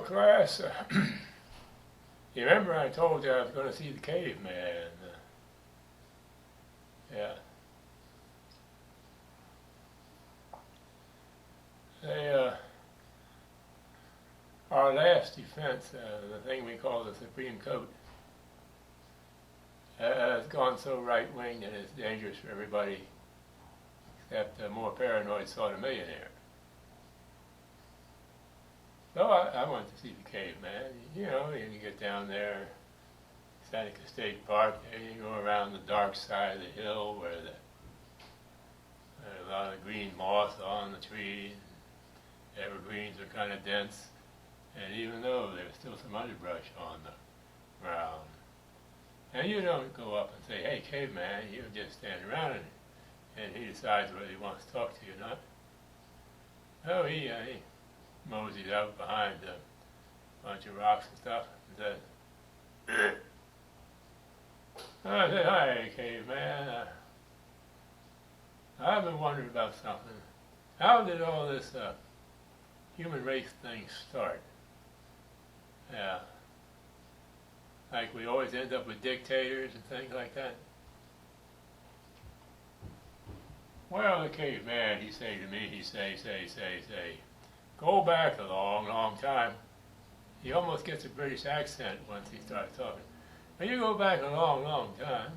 Well, class, you remember I told you I was going to see the caveman? Yeah. They, our last defense, the thing we call the Soopreem Coat, has gone so right-wing that it's dangerous for everybody except the more paranoid sort of millionaire. So I went to see the caveman. You know, you get down there, Sanity State Park, and you go around the dark side of the hill where there's a lot of green moss on the trees. Evergreens are kind of dense, and even though there's still some underbrush on the ground. And you don't go up and say, "Hey, caveman," you just stand around and he decides whether he wants to talk to you or not. Oh, he moseys up behind a bunch of rocks and stuff and says, I said, "Hi, caveman. I've been wondering about something. How did all this human race thing start? Yeah. Like we always end up with dictators and things like that." "Well, the caveman," he say to me, he say, "Go back a long, long time." He almost gets a British accent once he starts talking. "But you go back a long, long time,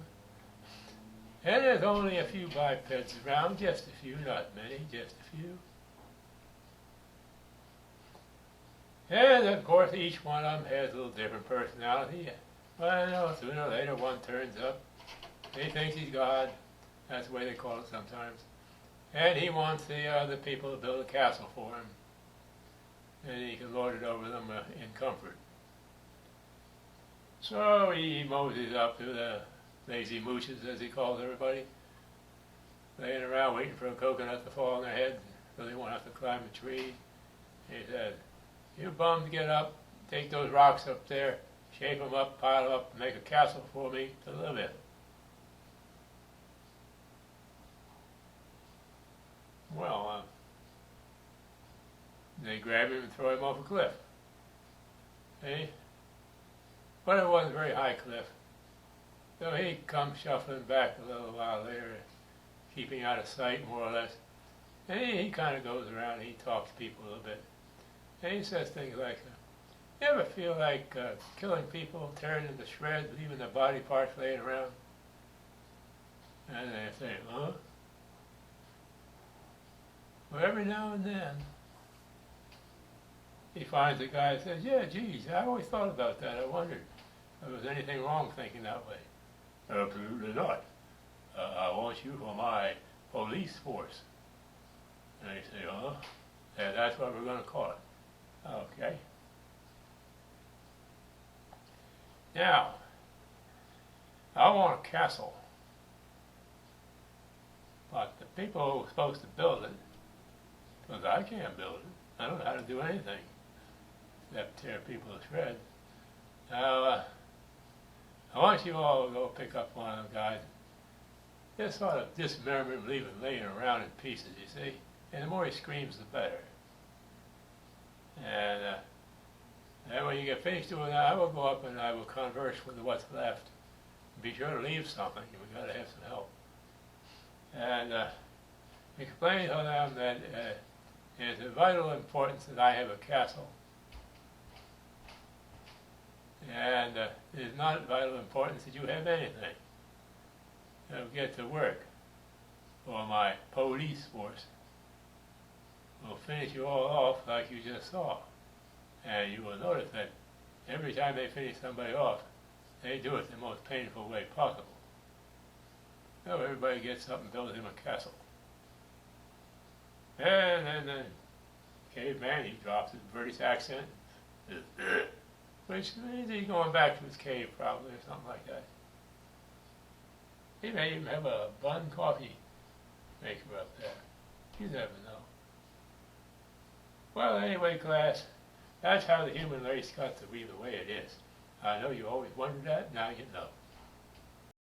and there's only a few bipeds around, just a few, not many, just a few. And of course, each one of them has a little different personality. Well, you know, sooner or later one turns up. He thinks he's God. That's the way they call it sometimes. And he wants the other people to build a castle for him. And he can lord it over them in comfort. So he moseys up to the lazy mooches, as he calls everybody, laying around waiting for a coconut to fall on their head so they won't have to climb a tree. He says, "You bums get up, take those rocks up there, shape them up, pile them up, and make a castle for me to live in." Well, they grab him and throw him off a cliff. See? But it wasn't a very high cliff. So he comes shuffling back a little while later, keeping out of sight more or less. And he kind of goes around and he talks to people a little bit. And he says things like, "You ever feel like killing people, tearing them to shreds, leaving their body parts laying around?" And they say, "Huh?" Well, every now and then, he finds a guy that says, "Yeah, geez, I always thought about that. I wondered if there was anything wrong thinking that way." "Absolutely not. I want you for my police force." And they say, "Oh, yeah, that's what we're going to call it." Okay. Now, I want a castle. But the people who are supposed to build it, because I can't build it. I don't know how to do anything except tear people to shreds. Now, I want you all to go pick up one of the guys. Just sort of dismember him, leave him laying around in pieces, you see. And the more he screams, the better. And then when you get finished doing that, I will go up and I will converse with what's left. Be sure to leave something. We've got to have some help. And explain to them that it's of vital importance that I have a castle. And it is not of vital importance that you have anything. Now get to work, or my police force will finish you all off like you just saw. And you will notice that every time they finish somebody off, they do it the most painful way possible. So everybody gets up and builds him a castle. And then the caveman, he drops his British accent, which means he's going back to his cave probably, or something like that. He may even have a bun coffee maker up there. You never know. Well, anyway, class, that's how the human race got to be the way it is. I know you always wondered that, now you know.